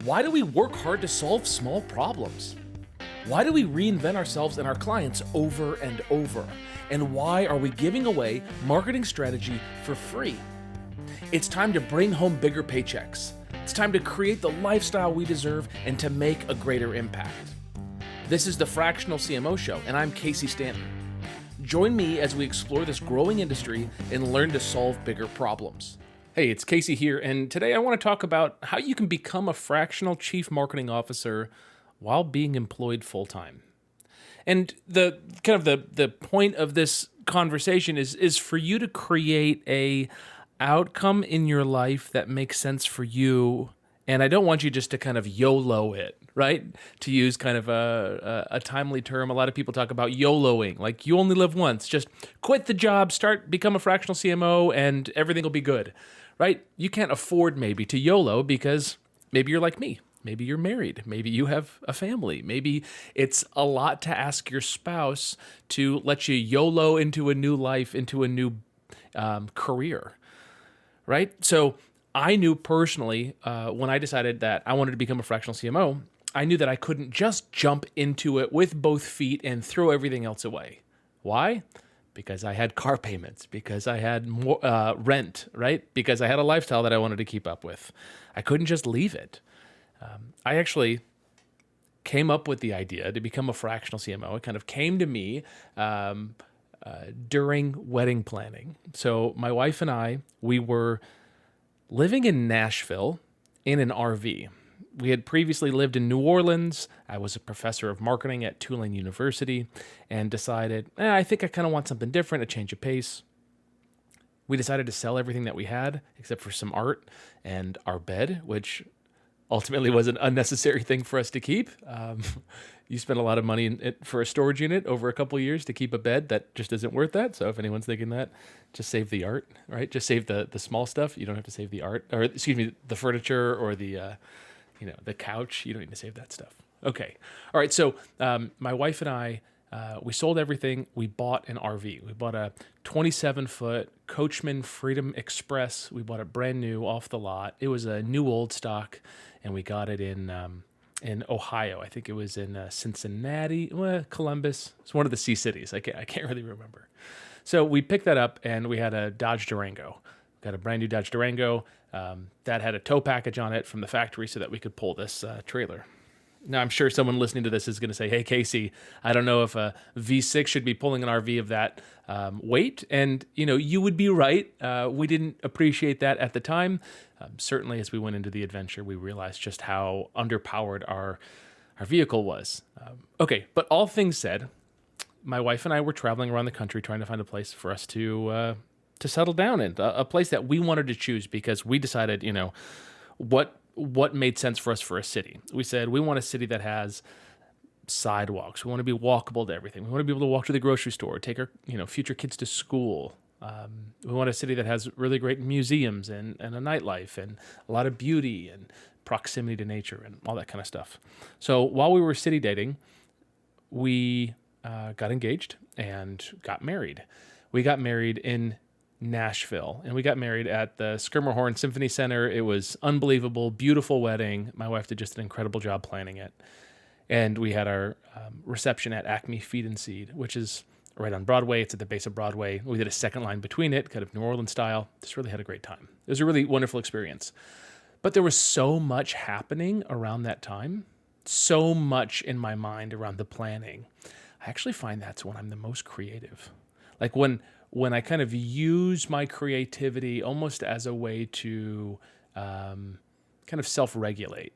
Why do we work hard to solve small problems? Why do we reinvent ourselves and our clients over and over? And why are we giving away marketing strategy for free? It's time to bring home bigger paychecks. It's time to create the lifestyle we deserve and to make a greater impact. This is the Fractional CMO Show, and I'm Casey Stanton. Join me as we explore this growing industry and learn to solve bigger problems. Hey, it's Casey here, and today I want to talk about how you can become a fractional chief marketing officer while being employed full-time. And the point of this conversation is for you to create a outcome in your life that makes sense for you. And I don't want you just to kind of YOLO it, right? To use kind of a timely term. A lot of people talk about YOLOing, like you only live once. Just quit the job, become a fractional CMO, and everything will be good, right? You can't afford maybe to YOLO because maybe you're like me. Maybe you're married. Maybe you have a family. Maybe it's a lot to ask your spouse to let you YOLO into a new life, into a new career, right? So I knew personally when I decided that I wanted to become a fractional CMO, I knew that I couldn't just jump into it with both feet and throw everything else away. Why? Because I had car payments, because I had more, rent, right? Because I had a lifestyle that I wanted to keep up with. I couldn't just leave it. I actually came up with the idea to become a fractional CMO. It kind of came to me during wedding planning. So my wife and I, we were living in Nashville in an RV. We had previously lived in New Orleans. I was a professor of marketing at Tulane University and decided, I think I kind of want something different, a change of pace. We decided to sell everything that we had except for some art and our bed, which ultimately was an unnecessary thing for us to keep. You spend a lot of money for a storage unit over a couple of years to keep a bed that just isn't worth that. So if anyone's thinking that, just save the art, right? Just save the small stuff. You don't have to save the art, or excuse me, the furniture or the couch. You don't need to save that stuff. Okay. All right. So my wife and I, we sold everything. We bought an RV. We bought a 27-foot Coachman Freedom Express. We bought it brand new off the lot. It was a new old stock, and we got it in Ohio. I think it was in Cincinnati, Columbus. It's one of the C cities. I can't really remember. So we picked that up, and we had a Dodge Durango. Got a brand new Dodge Durango that had a tow package on it from the factory so that we could pull this trailer. Now, I'm sure someone listening to this is going to say, hey, Casey, I don't know if a V6 should be pulling an RV of that weight. And, you would be right. We didn't appreciate that at the time. Certainly, as we went into the adventure, we realized just how underpowered our vehicle was. Okay, but all things said, my wife and I were traveling around the country trying to find a place for us to settle down in, a place that we wanted to choose because we decided, what made sense for us for a city. We said we want a city that has sidewalks. We want to be walkable to everything. We want to be able to walk to the grocery store, take our future kids to school. We want a city that has really great museums and a nightlife and a lot of beauty and proximity to nature and all that kind of stuff. So while we were city dating, we got engaged and got married. We got married in Nashville, and we got married at the Schermerhorn Symphony Center. It was unbelievable, beautiful wedding. My wife did just an incredible job planning it. And we had our reception at Acme Feed and Seed, which is right on Broadway. It's at the base of Broadway. We did a second line between it, kind of New Orleans style. Just really had a great time. It was a really wonderful experience. But there was so much happening around that time, so much in my mind around the planning. I actually find that's when I'm the most creative. Like when I kind of use my creativity almost as a way to kind of self-regulate.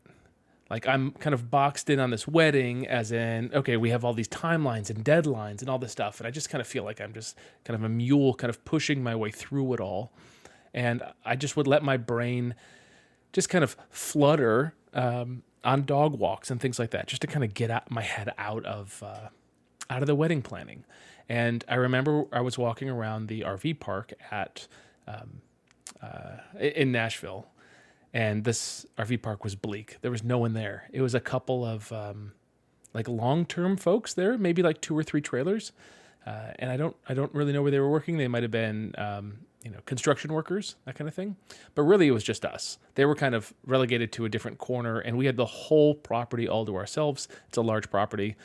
Like I'm kind of boxed in on this wedding as in, okay, we have all these timelines and deadlines and all this stuff. And I just kind of feel like I'm just kind of a mule kind of pushing my way through it all. And I just would let my brain just kind of flutter on dog walks and things like that, just to kind of get my head out of the wedding planning. And I remember I was walking around the RV park in Nashville, and this RV park was bleak. There was no one there. It was a couple of like long-term folks there, maybe like 2 or 3 trailers. And I don't really know where they were working. They might have been construction workers, that kind of thing. But really, it was just us. They were kind of relegated to a different corner, and we had the whole property all to ourselves. It's a large property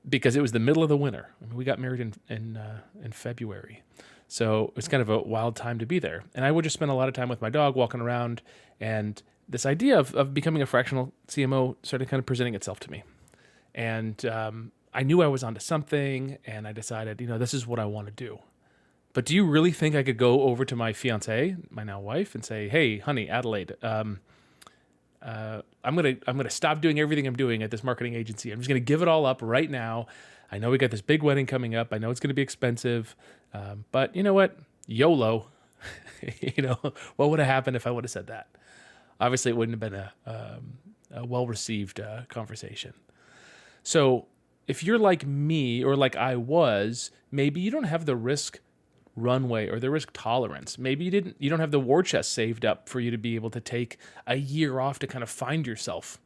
because it was the middle of the winter. I mean, we got married in February. So it was kind of a wild time to be there. And I would just spend a lot of time with my dog walking around, and this idea of becoming a fractional CMO started kind of presenting itself to me. And I knew I was onto something, and I decided, this is what I want to do. But do you really think I could go over to my fiance, my now wife, and say, "Hey, honey, Adelaide, I'm gonna stop doing everything I'm doing at this marketing agency. I'm just gonna give it all up right now. I know we got this big wedding coming up. I know it's gonna be expensive, but you know what? YOLO." What would have happened if I would have said that? Obviously, it wouldn't have been a well-received conversation. So if you're like me or like I was, maybe you don't have the risk runway or the risk tolerance. Maybe you don't have the war chest saved up for you to be able to take a year off to kind of find yourself.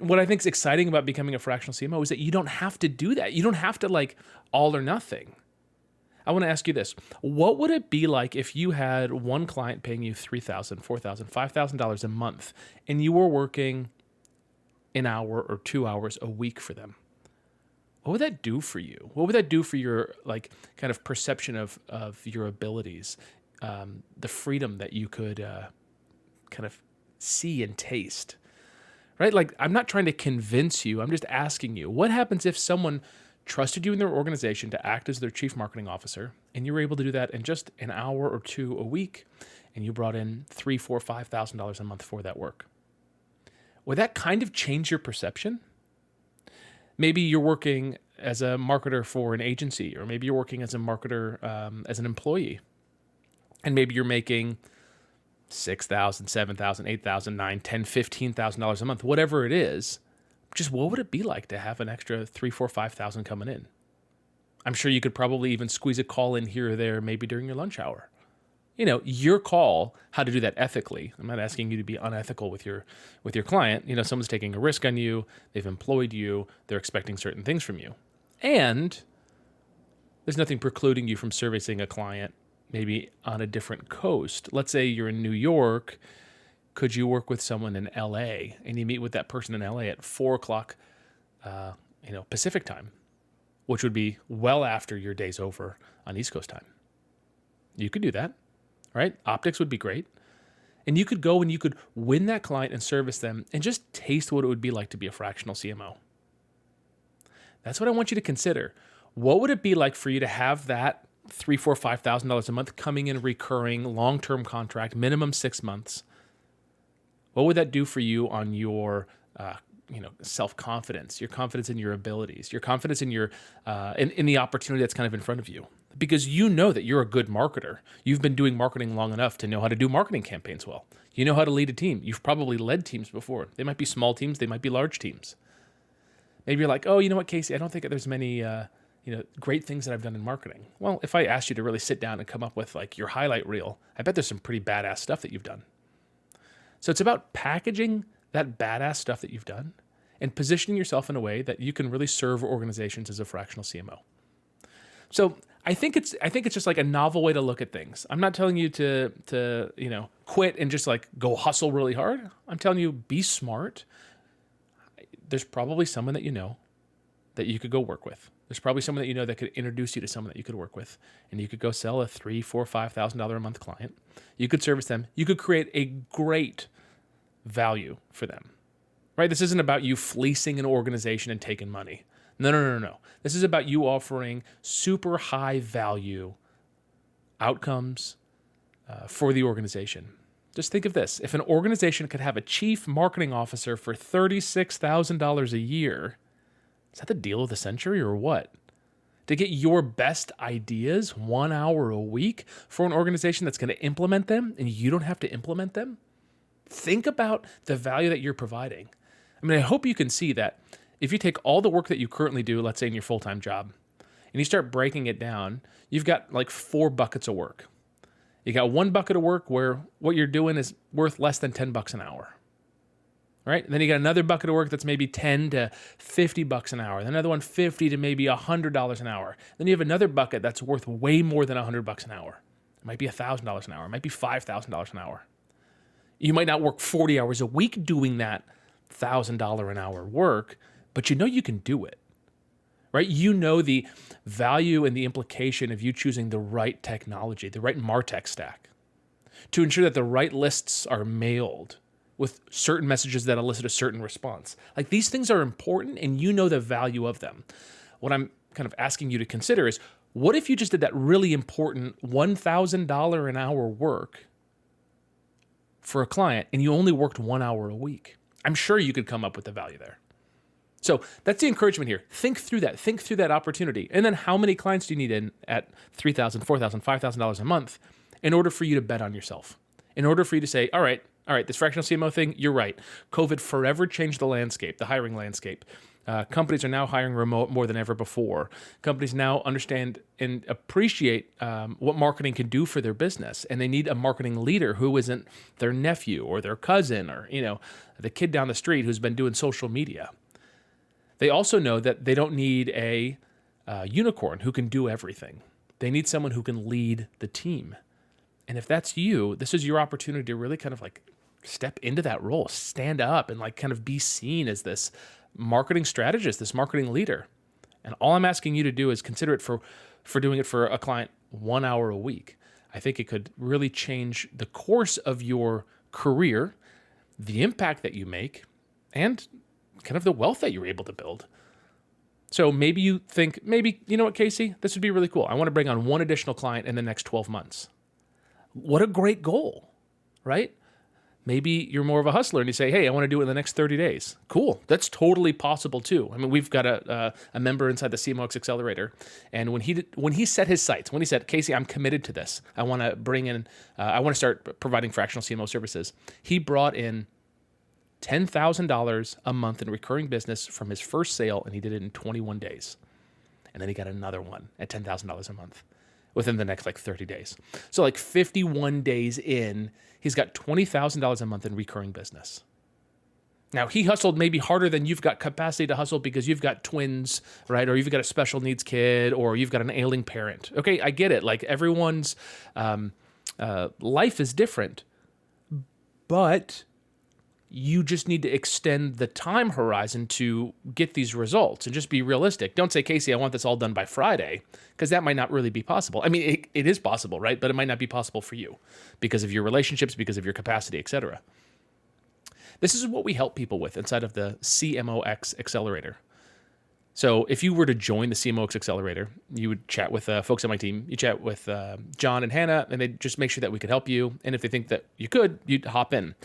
What I think is exciting about becoming a fractional CMO is that you don't have to do that. You don't have to like all or nothing. I want to ask you this. What would it be like if you had one client paying you $3,000, $4,000, $5,000 a month and you were working an hour or 2 hours a week for them? What would that do for you? What would that do for your like kind of perception of your abilities, the freedom that you could kind of see and taste, right? Like, I'm not trying to convince you. I'm just asking you, what happens if someone trusted you in their organization to act as their chief marketing officer, and you were able to do that in just an hour or two a week, and you brought in $3,000, $4,000, $5,000 a month for that work? Would that kind of change your perception? Maybe you're working as a marketer for an agency, or maybe you're working as a marketer as an employee, and maybe you're making $6,000, $7,000, $8,000, $9,000, $10,000, $15,000 a month, whatever it is. Just what would it be like to have an extra $3,000, $4,000, $5,000 coming in? I'm sure you could probably even squeeze a call in here or there, maybe during your lunch hour. Your call, how to do that ethically. I'm not asking you to be unethical with your client. Someone's taking a risk on you. They've employed you. They're expecting certain things from you. And there's nothing precluding you from servicing a client maybe on a different coast. Let's say you're in New York. Could you work with someone in LA and you meet with that person in LA at 4:00, Pacific time, which would be well after your day's over on East Coast time? You could do that. Right? Optics would be great. And you could go and you could win that client and service them and just taste what it would be like to be a fractional CMO. That's what I want you to consider. What would it be like for you to have that $3,000, $4,000, $5,000 a month coming in recurring, long-term contract, minimum 6 months? What would that do for you on your self-confidence, your confidence in your abilities, your confidence in your in the opportunity that's kind of in front of you? Because you know that you're a good marketer. You've been doing marketing long enough to know how to do marketing campaigns well. You know how to lead a team. You've probably led teams before. They might be small teams. They might be large teams. Maybe you're like, "Oh, you know what, Casey? I don't think that there's many great things that I've done in marketing." Well, if I asked you to really sit down and come up with like your highlight reel, I bet there's some pretty badass stuff that you've done. So it's about packaging that badass stuff that you've done and positioning yourself in a way that you can really serve organizations as a fractional CMO. So I think it's just like a novel way to look at things. I'm not telling you to quit and just like go hustle really hard. I'm telling you, be smart. There's probably someone that you know that you could go work with. There's probably someone that you know that could introduce you to someone that you could work with, and you could go sell a $3,000, $4,000, $5,000 a month client. You could service them. You could create a great value for them, right? This isn't about you fleecing an organization and taking money. No. This is about you offering super high value outcomes for the organization. Just think of this. If an organization could have a chief marketing officer for $36,000 a year, is that the deal of the century or what? To get your best ideas 1 hour a week for an organization that's going to implement them and you don't have to implement them? Think about the value that you're providing. I mean, I hope you can see that if you take all the work that you currently do, let's say in your full-time job, and you start breaking it down, you've got like 4 buckets of work. You got 1 bucket of work where what you're doing is worth less than $10 an hour. right? And then you got another bucket of work that's maybe 10 to 50 bucks an hour. Then another one 50 to maybe $100 an hour. Then you have another bucket that's worth way more than 100 bucks an hour. It might be $1,000 an hour. It might be $5,000 an hour. You might not work 40 hours a week doing that $1,000 an hour work, but you know you can do it, right? You know the value and the implication of you choosing the right technology, the right MarTech stack, to ensure that the right lists are mailed with certain messages that elicit a certain response. Like, these things are important and you know the value of them. What I'm kind of asking you to consider is, what if you just did that really important $1,000 an hour work for a client and you only worked 1 hour a week? I'm sure you could come up with the value there. So that's the encouragement here. Think through that. Think through that opportunity. And then how many clients do you need in at $3,000, $4,000, $5,000 a month in order for you to bet on yourself? In order for you to say, all right, this fractional CMO thing, you're right. COVID forever changed the landscape, the hiring landscape. Companies are now hiring remote more than ever before. Companies now understand and appreciate what marketing can do for their business, and they need a marketing leader who isn't their nephew or their cousin or the kid down the street who's been doing social media. They also know that they don't need a unicorn who can do everything. They need someone who can lead the team. And if that's you, this is your opportunity to really kind of like step into that role, stand up and like kind of be seen as this marketing strategist, this marketing leader. And all I'm asking you to do is consider it for doing it for a client 1 hour a week. I think it could really change the course of your career, the impact that you make, and kind of the wealth that you're able to build. So maybe you think, you know what, Casey, this would be really cool. I want to bring on one additional client in the next 12 months. What a great goal, right? Maybe you're more of a hustler and you say, hey, I want to do it in the next 30 days. Cool. That's totally possible too. I mean, we've got a member inside the Cmx Accelerator. And when he set his sights, when he said, Casey, I'm committed to this. I want to bring in, I want to start providing fractional CMO services. He brought in $10,000 a month in recurring business from his first sale, and he did it in 21 days. And then he got another one at $10,000 a month within the next 30 days. So 51 days in, he's got $20,000 a month in recurring business. Now, he hustled maybe harder than you've got capacity to hustle because you've got twins, right? Or you've got a special needs kid, or you've got an ailing parent. Okay, I get it. Everyone's life is different, but you just need to extend the time horizon to get these results and just be realistic. Don't say, Casey, I want this all done by Friday, because that might not really be possible. I mean, it is possible, right? But it might not be possible for you because of your relationships, because of your capacity, etc. This is what we help people with inside of the Cmx Accelerator. So if you were to join the Cmx Accelerator, you would chat with folks on my team. You chat with John and Hannah, and they'd just make sure that we could help you. And if they think that you could, you'd hop in.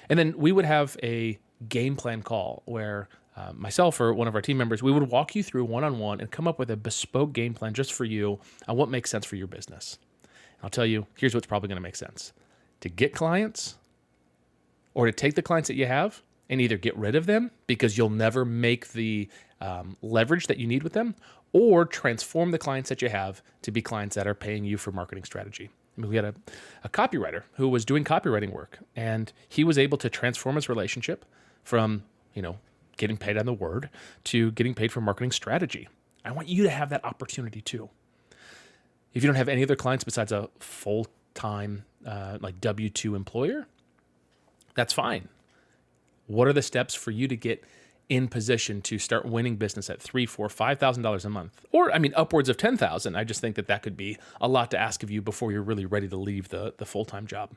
And then we would have a game plan call where myself or one of our team members, we would walk you through one-on-one and come up with a bespoke game plan just for you on what makes sense for your business. And I'll tell you, here's what's probably going to make sense. To get clients, or to take the clients that you have and either get rid of them because you'll never make the leverage that you need with them, or transform the clients that you have to be clients that are paying you for marketing strategy. I mean, we had a copywriter who was doing copywriting work, and he was able to transform his relationship from, getting paid on the word to getting paid for marketing strategy. I want you to have that opportunity too. If you don't have any other clients besides a full-time W-2 employer, that's fine. What are the steps for you to get in position to start winning business at $3,000, $4,000, $5,000 a month, or upwards of $10,000? I just think that could be a lot to ask of you before you're really ready to leave the full-time job,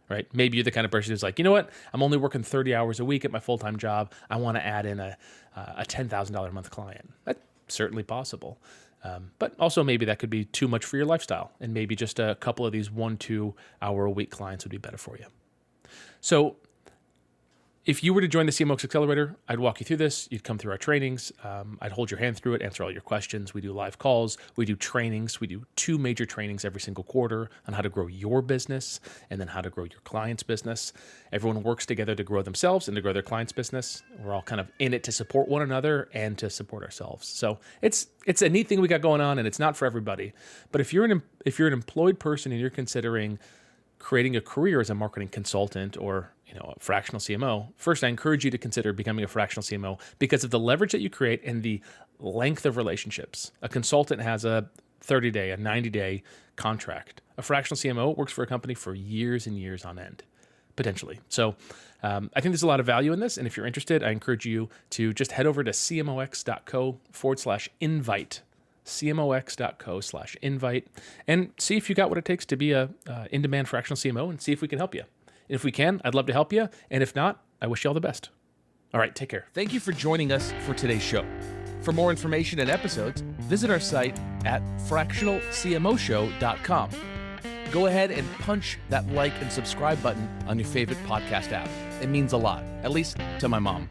right? Maybe you're the kind of person who's like, you know what? I'm only working 30 hours a week at my full-time job. I want to add in a $10,000 a month client. That's certainly possible. But also maybe that could be too much for your lifestyle, and maybe just a couple of these 1-2 hour a week clients would be better for you. So if you were to join the Cmx Accelerator, I'd walk you through this. You'd come through our trainings. I'd hold your hand through it, answer all your questions. We do live calls. We do trainings. We do 2 major trainings every single quarter on how to grow your business and then how to grow your client's business. Everyone works together to grow themselves and to grow their client's business. We're all kind of in it to support one another and to support ourselves. So it's a neat thing we got going on, and it's not for everybody. But if you're an employed person and you're considering creating a career as a marketing consultant, or a fractional CMO, first, I encourage you to consider becoming a fractional CMO because of the leverage that you create and the length of relationships. A consultant has a 30-day, a 90-day contract. A fractional CMO works for a company for years and years on end, potentially. So I think there's a lot of value in this. And if you're interested, I encourage you to just head over to cmox.co/invite, cmox.co/invite, and see if you got what it takes to be a in-demand fractional CMO and see if we can help you. And if we can, I'd love to help you. And if not, I wish you all the best. All right, take care. Thank you for joining us for today's show. For more information and episodes, visit our site at fractionalcmoshow.com. Go ahead and punch that like and subscribe button on your favorite podcast app. It means a lot, at least to my mom.